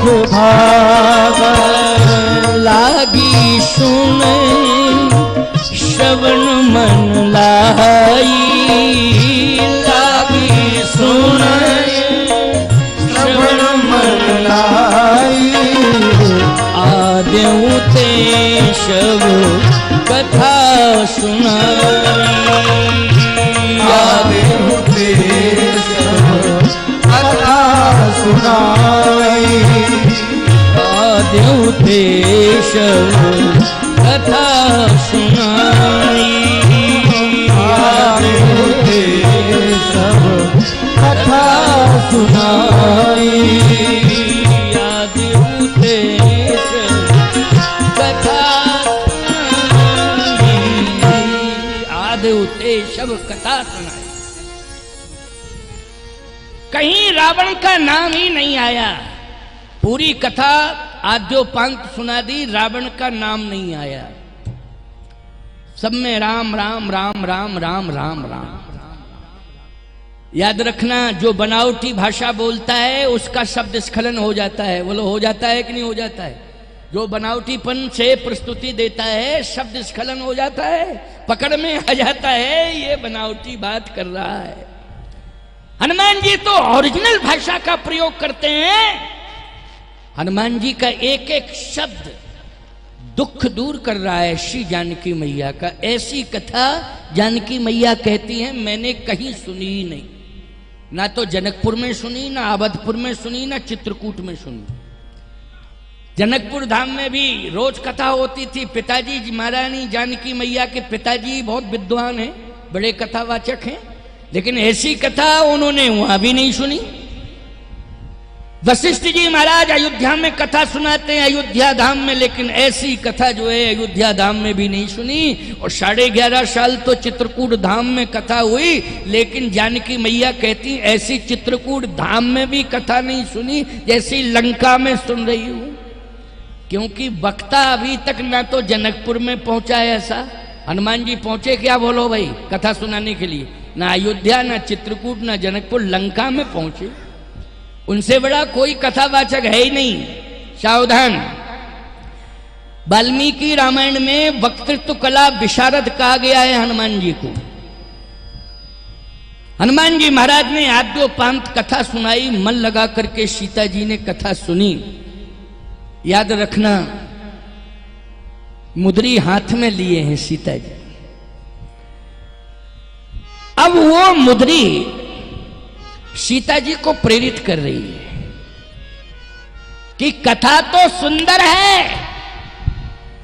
भाग लागी सुने श्रवण मन लाई, लागी सुने श्रवण मन लाई। आद्यु ते शव कथा सुनाई, आद्यु ते शव कथा सुनाई। आद्यु ते शव कथा सुनाई, आद्यु ते शव कथा सुनाई। आद्यु ते कथा आद्यु ते शव कथा सुनाई। कहीं रावण का नाम ही नहीं आया। पूरी कथा आद्योपांत सुना दी, रावण का नाम नहीं आया। सब में राम राम राम राम राम राम राम। याद रखना, जो बनावटी भाषा बोलता है उसका शब्द स्खलन हो जाता है। बोलो, हो जाता है कि नहीं हो जाता है? जो बनावटीपन से प्रस्तुति देता है शब्द स्खलन हो जाता है, पकड़ में आ जाता है, ये बनावटी बात कर रहा है। हनुमान जी तो ओरिजिनल भाषा का प्रयोग करते हैं। हनुमान जी का एक एक शब्द दुख दूर कर रहा है श्री जानकी मैया का। ऐसी कथा जानकी मैया कहती हैं मैंने कहीं सुनी ही नहीं, ना तो जनकपुर में सुनी, ना अवधपुर में सुनी, ना चित्रकूट में सुनी। जनकपुर धाम में भी रोज कथा होती थी। पिताजी महारानी जानकी मैया के पिताजी बहुत विद्वान हैं, बड़े कथावाचक हैं, लेकिन ऐसी कथा उन्होंने वहां भी नहीं सुनी। वशिष्ठ जी महाराज अयोध्या में कथा सुनाते हैं अयोध्या धाम में, लेकिन ऐसी कथा जो है अयोध्या धाम में भी नहीं सुनी। और 11.5 साल तो चित्रकूट धाम में कथा हुई, लेकिन जानकी मैया कहती ऐसी चित्रकूट धाम में भी कथा नहीं सुनी जैसी लंका में सुन रही हूं। क्योंकि वक्ता अभी तक ना तो जनकपुर में पहुंचा है ऐसा। हनुमान जी पहुंचे क्या? बोलो भाई, कथा सुनाने के लिए ना अयोध्या, ना चित्रकूट, ना जनकपुर, लंका में पहुंचे। उनसे बड़ा कोई कथावाचक है ही नहीं। सावधान, वाल्मीकि रामायण में वक्तृत्व कला विशारद कहा गया है हनुमान जी को। हनुमान जी महाराज ने आद्योपांत कथा सुनाई, मन लगा करके सीता जी ने कथा सुनी। याद रखना, मुद्री हाथ में लिए हैं सीता जी। अब वो मुद्री सीता जी को प्रेरित कर रही है कि कथा तो सुंदर है,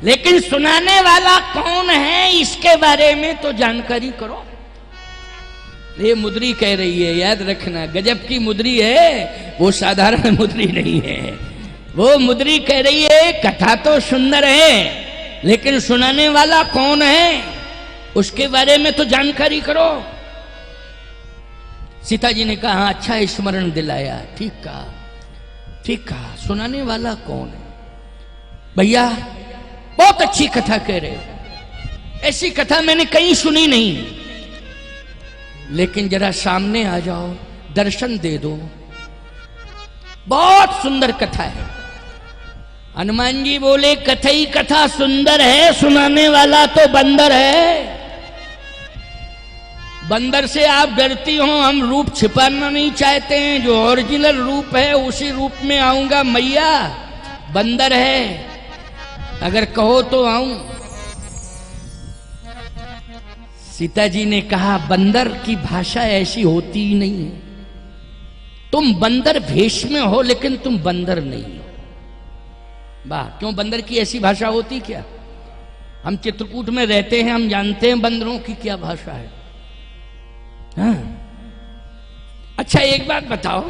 लेकिन सुनाने वाला कौन है इसके बारे में तो जानकारी करो। ये मुद्री कह रही है, याद रखना, गजब की मुद्री है, वो साधारण मुद्री नहीं है। वो मुद्री कह रही है कथा तो सुंदर है, लेकिन सुनाने वाला कौन है उसके बारे में तो जानकारी करो। सीता जी ने कहा अच्छा स्मरण दिलाया, ठीक कहा, ठीक कहा, सुनाने वाला कौन है? भैया बहुत अच्छी कथा कह रहे हो, ऐसी कथा मैंने कहीं सुनी नहीं, लेकिन जरा सामने आ जाओ, दर्शन दे दो, बहुत सुंदर कथा है। हनुमान जी बोले कथई कथा सुंदर है, सुनाने वाला तो बंदर है। बंदर से आप डरती हो, हम रूप छिपाना नहीं चाहते हैं, जो ओरिजिनल रूप है उसी रूप में आऊंगा मैया। बंदर है, अगर कहो तो आऊं। सीता जी ने कहा बंदर की भाषा ऐसी होती ही नहीं है, तुम बंदर भेष में हो लेकिन तुम बंदर नहीं हो। वाह, क्यों बंदर की ऐसी भाषा होती क्या? हम चित्रकूट में रहते हैं, हम जानते हैं बंदरों की क्या भाषा है। हाँ। अच्छा एक बात बताओ,